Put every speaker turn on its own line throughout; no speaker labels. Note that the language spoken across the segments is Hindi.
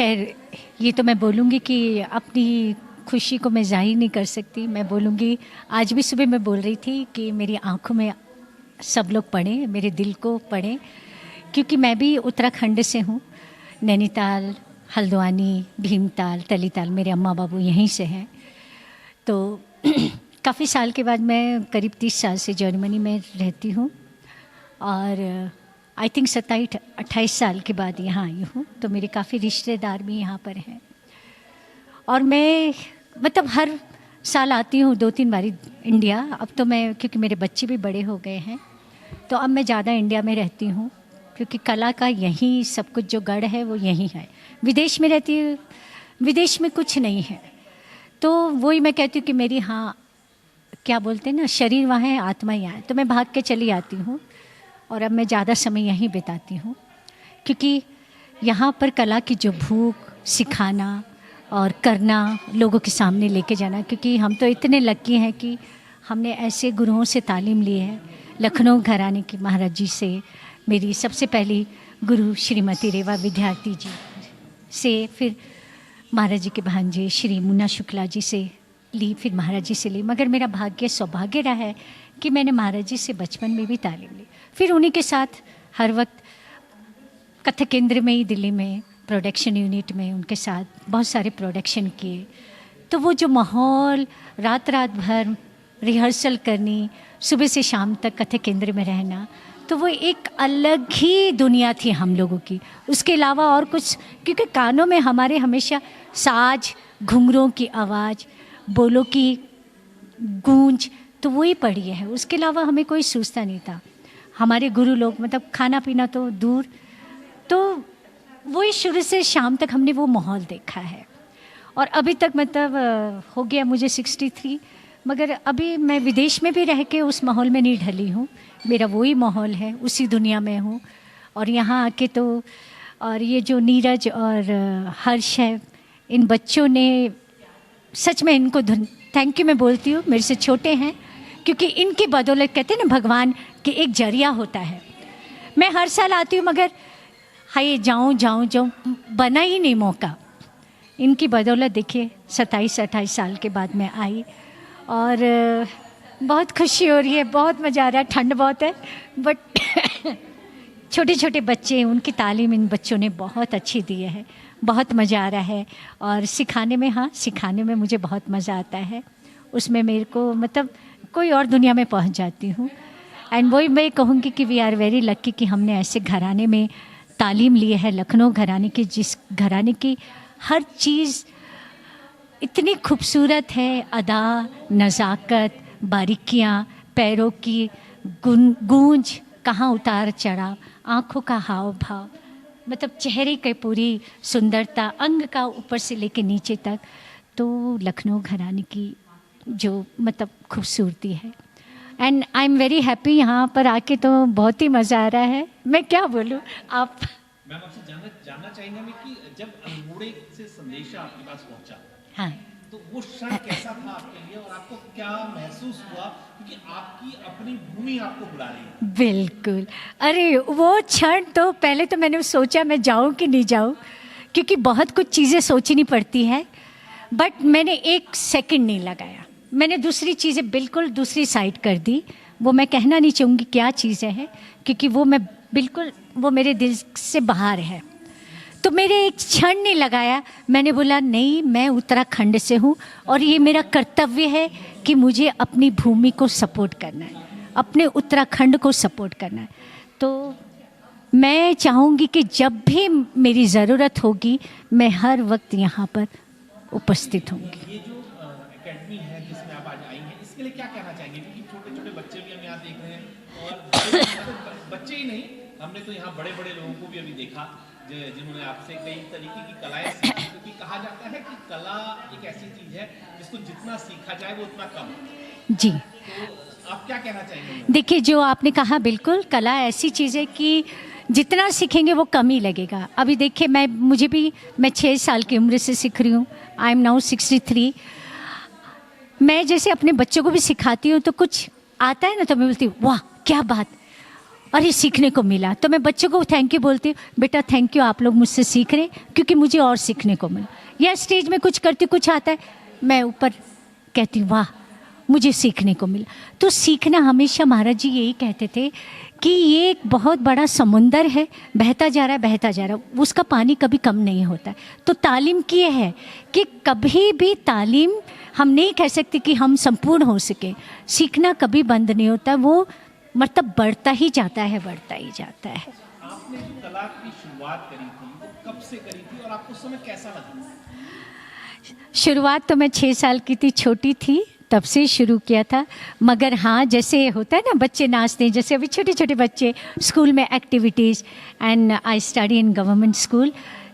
खैर, ये तो मैं बोलूँगी कि अपनी खुशी को मैं ज़ाहिर नहीं कर सकती। मैं बोलूँगी, आज भी सुबह मैं बोल रही थी कि मेरी आँखों में सब लोग पढ़ें, मेरे दिल को पढ़ें, क्योंकि मैं भी उत्तराखंड से हूँ। नैनीताल, हल्द्वानी, भीमताल, तलीताल, मेरे अम्मा बाबू यहीं से हैं। तो काफ़ी साल के बाद मैं करीब 30 साल से जर्मनी में रहती हूँ और आई थिंक 27-28 साल के बाद यहाँ आई हूँ। तो मेरे काफ़ी रिश्तेदार भी यहाँ पर हैं और मैं मतलब हर साल आती हूँ 2-3 बारी इंडिया। अब तो मैं, क्योंकि मेरे बच्चे भी बड़े हो गए हैं, तो अब मैं ज़्यादा इंडिया में रहती हूँ, क्योंकि कला का यहीं सब कुछ जो गढ़ है वो यहीं है। विदेश में रहती हूँ, विदेश में कुछ नहीं है। तो वही मैं कहती हूँ कि मेरी, हाँ, क्या बोलते हैं ना, शरीर वहाँ है, आत्मा यहाँ है। तो मैं भाग के चली आती हूँ और अब मैं ज़्यादा समय यहीं बिताती हूँ, क्योंकि यहाँ पर कला की जो भूख, सिखाना और करना, लोगों के सामने लेके जाना, क्योंकि हम तो इतने लकी हैं कि हमने ऐसे गुरुओं से तालीम ली है। लखनऊ घराने की महाराज जी से मेरी सबसे पहली गुरु श्रीमती रेवा विद्यार्थी जी से, फिर महाराज जी के भांजे श्री मुन्ना शुक्ला जी से ली, फिर महाराज जी से ली। मगर मेरा भाग्य, सौभाग्य रहा है कि मैंने महाराज जी से बचपन में भी तालीम ली। फिर उन्हीं के साथ हर वक्त कथक केंद्र में ही, दिल्ली में प्रोडक्शन यूनिट में उनके साथ बहुत सारे प्रोडक्शन किए। तो वो जो माहौल, रात रात भर रिहर्सल करनी, सुबह से शाम तक कथक केंद्र में रहना, तो वो एक अलग ही दुनिया थी हम लोगों की। उसके अलावा और कुछ, क्योंकि कानों में हमारे हमेशा साज, घुंघरों की आवाज़, बोलों की गूंज, तो वही पड़ी है। उसके अलावा हमें कोई सूझता नहीं था। हमारे गुरु लोग, मतलब खाना पीना तो दूर, तो वही शुरू से शाम तक हमने वो माहौल देखा है। और अभी तक मतलब हो गया मुझे 63, मगर अभी मैं विदेश में भी रह के उस माहौल में नहीं ढली हूँ। मेरा वही माहौल है, उसी दुनिया में हूँ। और यहाँ आके तो, और ये जो नीरज और हर्ष है, इन बच्चों ने, सच में इनको थैंक यू मैं बोलती हूँ। मेरे से छोटे हैं, क्योंकि इनकी बदौलत, कहते हैं ना भगवान कि एक जरिया होता है। मैं हर साल आती हूँ, मगर हाय जाऊँ बना ही नहीं मौका। इनकी बदौलत देखिए 27-28 साल के बाद मैं आई और बहुत खुशी हो रही है, बहुत मज़ा आ रहा है। ठंड बहुत है, बट छोटे छोटे बच्चे, उनकी तालीम इन बच्चों ने बहुत अच्छी दी है। बहुत मज़ा आ रहा है और सिखाने में, हाँ, सिखाने में मुझे बहुत मज़ा आता है। उसमें मेरे को मतलब कोई और दुनिया में पहुंच जाती हूँ। एंड वही मैं कहूँगी कि वी आर वेरी लक्की कि हमने ऐसे घराने में तालीम ली है, लखनऊ घराने की, जिस घराने की हर चीज़ इतनी खूबसूरत है। अदा, नज़ाकत, बारीकियाँ, पैरों की गूंज, कहाँ उतार चढ़ाव, आँखों का हाव भाव, मतलब चेहरे की पूरी सुंदरता, अंग का ऊपर से लेके नीचे तक, तो लखनऊ घराने की जो मतलब खूबसूरती है। And I am very happy यहाँ पर आके, तो बहुत ही मज़ा आ रहा है। मैं क्या बोलूँ, आप
मैम आपसे जानना चाहेंगे कि जब अल्मोड़े से संदेशा आपके पास पहुँचा,
हाँ,
तो वो क्षण कैसा था आपके लिए और आपको क्या महसूस हुआ, क्योंकि आपकी अपनी भूमि आपको बुला रही है?
बिल्कुल। अरे वो क्षण तो पहले तो मैंने सोचा मैं जाऊँ कि नहीं जाऊँ, क्योंकि बहुत कुछ चीज़ें सोचनी पड़ती है, बट मैंने एक सेकंड नहीं लगाया। मैंने दूसरी चीज़ें बिल्कुल दूसरी साइड कर दी। वो मैं कहना नहीं चाहूँगी क्या चीज़ें हैं, क्योंकि वो मैं बिल्कुल, वो मेरे दिल से बाहर है। तो मेरे एक क्षण नहीं लगाया, मैंने बोला नहीं, मैं उत्तराखंड से हूँ और ये मेरा कर्तव्य है कि मुझे अपनी भूमि को सपोर्ट करना है, अपने उत्तराखंड को सपोर्ट करना है। तो मैं चाहूँगी कि जब भी मेरी ज़रूरत होगी, मैं हर वक्त यहाँ पर उपस्थित होंगी।
ये जो एकेडमी है जिसमें आप आज आई हैं, इसके लिए क्या कहना चाहेंगे? क्योंकि छोटे छोटे बच्चे भी हम यहाँ देख रहे हैं और बच्चे ही नहीं, हमने तो यहाँ बड़े बड़े लोगों को भी अभी देखा जिन्होंने आपसे कई तरीके की कलाएं सीखी, क्योंकि कहा जाता है कि कला एक ऐसी चीज है जिसको जितना सीखा जाए वो उतना कम।
जी,
तो आप क्या कहना चाहेंगे?
देखिए, जो आपने कहा बिल्कुल, कला ऐसी चीज़ है कि जितना सीखेंगे वो कम ही लगेगा। अभी देखिए, मैं 6 साल की उम्र से सीख रही हूँ। I am now 63। मैं जैसे अपने बच्चों को भी सिखाती हूँ, तो कुछ आता है ना तो मैं बोलती हूँ वाह क्या बात, और ये सीखने को मिला। तो मैं बच्चों को थैंक यू बोलती हूँ, बेटा थैंक यू, आप लोग मुझसे सीख रहे हैं, क्योंकि मुझे और सीखने को मिला। या स्टेज में कुछ करती, कुछ आता है, मैं ऊपर कहती हूँ वाह मुझे सीखने को मिला। तो सीखना, हमेशा महाराज जी यही कहते थे कि ये एक बहुत बड़ा समुंदर है, बहता जा रहा है, बहता जा रहा है, उसका पानी कभी कम नहीं होता है। तो तालीम की ये है कि कभी भी तालीम, हम नहीं कह सकते कि हम संपूर्ण हो सके, सीखना कभी बंद नहीं होता, वो मतलब बढ़ता ही जाता है, बढ़ता ही जाता है।
आपने जो कला की शुरुआत करी थी वो कब से करी थी और आपको उस समय कैसा लगा?
शुरुआत तो मैं 6 साल की थी, छोटी थी, तब से शुरू किया था। मगर हाँ, जैसे होता है ना बच्चे नाचते हैं, जैसे अभी छोटे छोटे बच्चे स्कूल में activities, and I study in government school,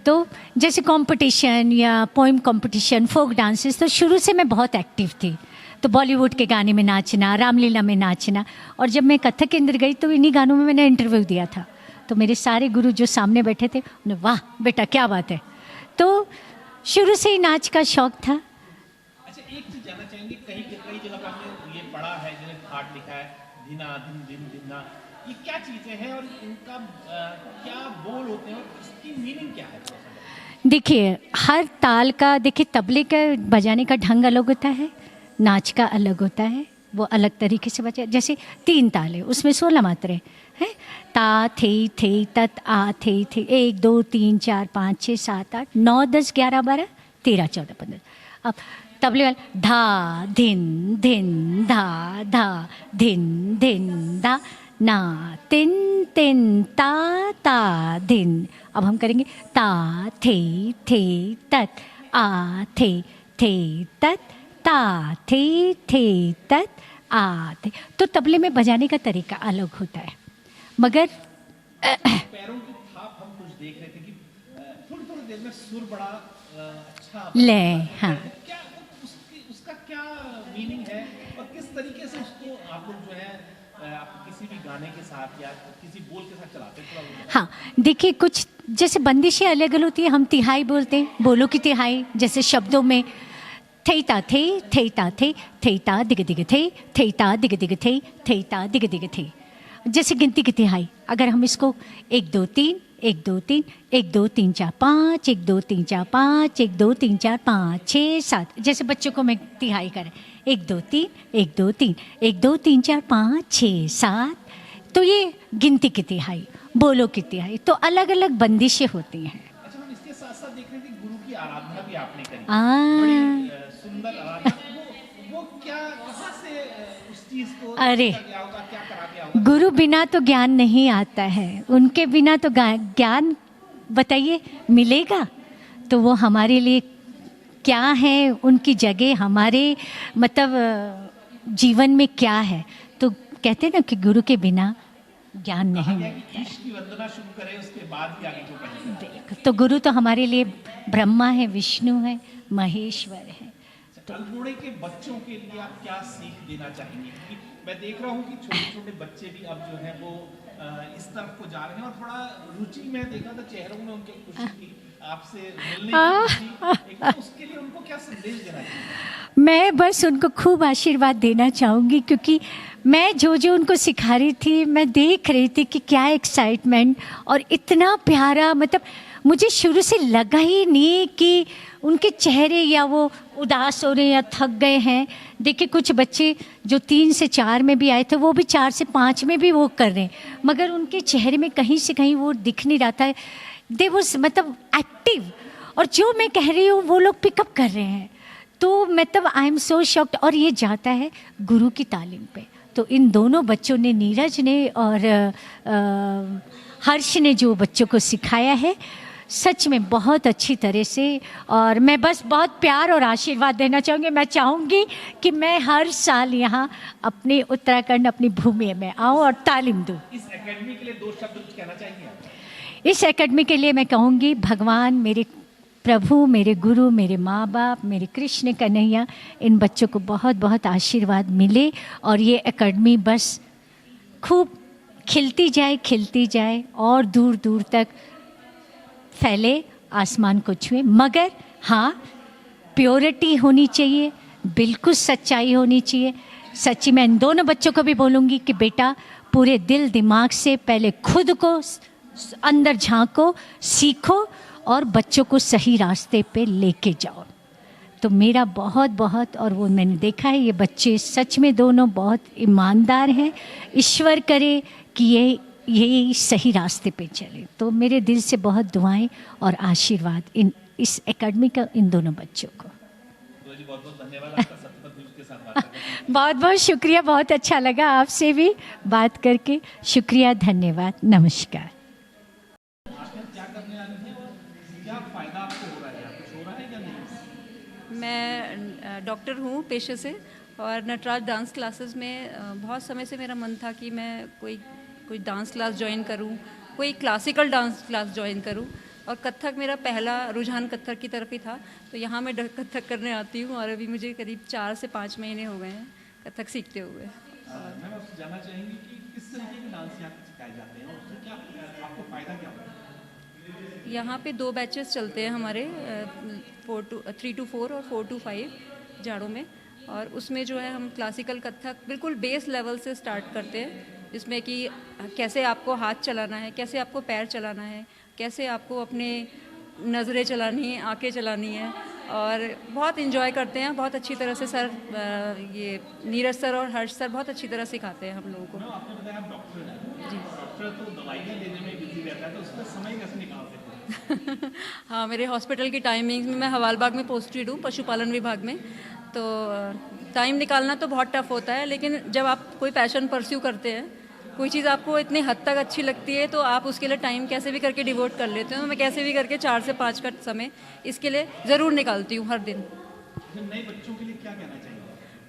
तो जैसे कंपटीशन या पोइम कंपटीशन, फोक डांसेस, तो शुरू से मैं बहुत एक्टिव थी। तो बॉलीवुड के गाने में नाचना, रामलीला में नाचना, और जब मैं कथक केंद्र गई तो इन्हीं गानों में मैंने इंटरव्यू दिया था। तो मेरे सारे गुरु जो सामने बैठे थे, उन्हें वाह बेटा क्या बात है। तो शुरू से ही नाच का शौक था।
अच्छा, एक चीज जानना चाहेंगे, कहीं कई जगह पर हमने ये पढ़ा है, जिन्हें थाट लिखा है, धिना दिन दिन दिना, ये क्या चीजें हैं और इनका क्या बोल होते हैं और इसकी मीनिंग क्या है?
देखिए, हर ताल का, देखिए तबले का बजाने का ढंग अलग होता है, नाच का अलग होता है, वो अलग तरीके से बजा। जैसे 3 ताल है, उसमें 16 मात्रे हैं, ता थे तत आ थे 1 2 3 4 5 6 7 8 9 10 11 12 13 14 15। अब तबले वाला धा धिन धिन धा धा धिन धिन धा ना तिन तिन ता ता धिन। अब हम करेंगे ता थे तत आ थे तत ता थे तत आ थे। तो तबले में बजाने का तरीका अलग होता है, मगर
पैरों की थाप हम कुछ देख रहे थे कि थोड़ी थोड़ी देर में सुर बड़ा अच्छा
ले, हाँ,
क्या उसका क्या मीनिंग है और किस तरीके से उसको आप लोग जो है आप किसी भी गाने के साथ या किसी बोल के साथ चलाते हैं? थोड़ा
हाँ, देखिए कुछ जैसे बंदिशें अलग अलग होती है। हम तिहाई बोलते हैं, बोलो की तिहाई, जैसे शब्दों में थेता थेता दिग दिग थेता दिग दिग थेता दिग दिग थे, जैसे गिनती की तिहाई। अगर हम इसको 1 2 3 1 2 3 1 2 3 4 5 1 2 3 4 5 1 2 3 4 5 6 7, जैसे बच्चों को मैं तिहाई करें 1 2 3 1 2 3 1 2 3 4 5 6 7, तो ये गिनती की तिहाई, बोलो की तिहाई, तो अलग अलग बंदिशें होती हैं।
अच्छा, हम इसके साथ साथ देख रहे थे गुरु की आराधना भी आपने करी,
आ,
बड़ी सुंदर आराधना। वो क्या, कहाँ से उस चीज को
अरे,
क्या होगा, क्या करा के आओगे?
गुरु बिना तो ज्ञान नहीं आता है, उनके बिना तो ज्ञान बताइए मिलेगा? तो वो हमारे लिए क्या है, उनकी जगह हमारे मतलब जीवन में क्या है। तो कहते हैं ना कि गुरु के बिना ज्ञान नहीं मिलता।
ईश की वंदना शुरू करें, उसके बाद ही आगे जो कहेंगे।
देख, तो गुरु तो हमारे लिए ब्रह्मा है, विष्णु है, महेश्वर है।
अल्मोड़े के बच्चों के लिए आप क्या सीख देना चाहेंगे? क्योंकि मैं देख रहा हूँ कि छोटे छोटे बच्चे भी अब जो है वो इस तरफ को जा रहे हैं और थोड़ा रुचि, मैं देखा था चेहरों में उनके खुशी थी आपसे मिलने की खुशी। एकदम उसके लिए उनको क्या संदेश देना चाहिए?
मैं बस उनको खूब आशीर्वाद देना चाहूँगी, क्योंकि मैं जो जो उनको सिखा रही थी, मैं देख रही थी कि क्या एक्साइटमेंट और इतना प्यारा, मतलब मुझे शुरू से लगा ही नहीं कि उनके चेहरे या वो उदास हो रहे हैं या थक गए हैं। देखिए कुछ बच्चे जो 3 से 4 में भी आए थे, वो भी 4 से 5 में भी वो कर रहे हैं, मगर उनके चेहरे में कहीं से कहीं वो दिख नहीं रहा था। दे वाज मतलब एक्टिव, और जो मैं कह रही हूँ वो लोग पिकअप कर रहे हैं। तो मतलब आई एम सो शॉक्ड। और ये जाता है गुरु की तालीम पे। तो इन दोनों बच्चों ने, नीरज ने और हर्ष ने जो बच्चों को सिखाया है, सच में बहुत अच्छी तरह से। और मैं बस बहुत प्यार और आशीर्वाद देना चाहूँगी। मैं चाहूँगी कि मैं हर साल यहाँ अपने उत्तराखंड, अपनी भूमि में आऊँ और तालीम दूँ।
इस एकेडमी के लिए 2 शब्द कुछ कहना चाहेंगे आप?
इस एकेडमी के लिए मैं कहूँगी, भगवान, मेरे प्रभु, मेरे गुरु, मेरे माँ बाप, मेरे कृष्ण कन्हैया, इन बच्चों को बहुत बहुत आशीर्वाद मिले और ये एकेडमी बस खूब खिलती जाए और दूर दूर तक फैले, आसमान को छुए। मगर हाँ, प्योरिटी होनी चाहिए, बिल्कुल सच्चाई होनी चाहिए। सच्ची मैं इन दोनों बच्चों को भी बोलूँगी कि बेटा पूरे दिल दिमाग से पहले खुद को अंदर झांको, सीखो और बच्चों को सही रास्ते पे लेके जाओ। तो मेरा बहुत बहुत, और वो मैंने देखा है, ये बच्चे सच में दोनों बहुत ईमानदार हैं। ईश्वर करे कि ये सही रास्ते पे चले। तो मेरे दिल से बहुत दुआएं और आशीर्वाद इस एकेडमी का इन दोनों बच्चों को।
जी बहुत बहुत धन्यवाद आपका सतपथ न्यूज़ के साथ बात करने
बहुत बहुत शुक्रिया, बहुत अच्छा लगा आपसे भी बात करके। शुक्रिया, धन्यवाद, नमस्कार।
क्या करने आ रही हैं और क्या फ़ायदा आपको हो रहा है, कुछ हो रहा है या नहीं?
मैं डॉक्टर हूँ पेशे से, और नटराज डांस क्लासेस में बहुत समय से मेरा मन था कि मैं कोई डांस क्लास ज्वाइन करूँ, कोई क्लासिकल डांस क्लास ज्वाइन करूँ। और कथक मेरा पहला रुझान कथक की तरफ ही था। तो यहाँ मैं कथक करने आती हूँ, और अभी मुझे करीब 4 से 5 महीने हो गए हैं कथक सीखते हुए।
मैं आपसे जानना चाहेंगी कि किस तरीके के डांस यहाँ सिखाए जाते हैं और उससे क्या आपको फ़ायदा क्या होता है?
यहाँ पे 2 बैचेस चलते हैं हमारे, 3 to 4 और 4 to 5 जाड़ों में। और उसमें जो है हम क्लासिकल कथक बिल्कुल बेस लेवल से स्टार्ट करते हैं, जिसमें कि कैसे आपको हाथ चलाना है, कैसे आपको पैर चलाना है, कैसे आपको अपने नज़रें चलानी है, आंखें चलानी है। और बहुत इन्जॉय करते हैं, बहुत अच्छी तरह से सर, ये नीरज सर और हर्ष सर बहुत अच्छी तरह सिखाते हैं हम लोगों को।
आपने बताया आप डॉक्टर हैं।
जी।
डॉक्टर तो दवाइयाँ देने में बिजी रहता है, तो उसमें समय कैसे निकालते हैं?
हाँ, मेरे हॉस्पिटल की टाइमिंग्स में, मैं हवालबाग में पोस्टेड हूँ पशुपालन विभाग में। तो टाइम निकालना तो बहुत टफ होता है, लेकिन जब आप कोई पैशन परस्यू करते हैं, कोई चीज़ आपको इतनी हद तक अच्छी लगती है, तो आप उसके लिए टाइम कैसे भी करके डिवोट कर लेते हो। मैं कैसे भी करके 4 से 5 का समय इसके लिए ज़रूर निकालती हूँ हर दिन।
नए बच्चों के लिए क्या कहना चाहिए?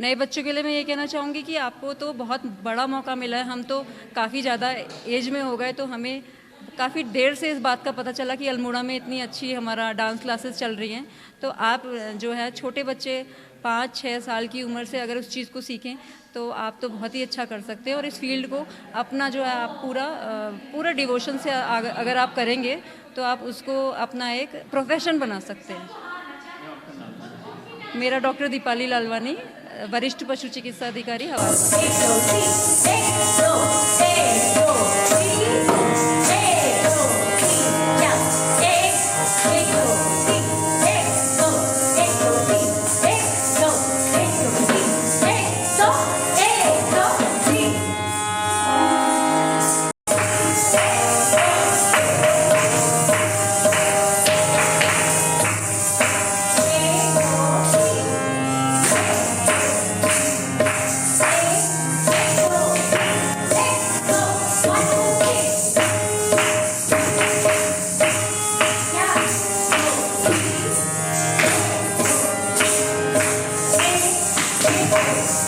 नए बच्चों के लिए मैं ये कहना चाहूँगी कि आपको तो बहुत बड़ा मौका मिला है। हम तो काफ़ी ज़्यादा एज में हो गए, तो हमें काफ़ी देर से इस बात का पता चला कि अल्मोड़ा में इतनी अच्छी हमारा डांस क्लासेस चल रही हैं। तो आप जो है छोटे बच्चे 5-6 साल की उम्र से अगर उस चीज़ को सीखें, तो आप तो बहुत ही अच्छा कर सकते हैं। और इस फील्ड को अपना जो है आप पूरा डिवोशन से अगर आप करेंगे, तो आप उसको अपना एक प्रोफेशन बना सकते हैं। मेरा डॉक्टर दीपाली लालवानी, वरिष्ठ पशु चिकित्सा अधिकारी,
Hey,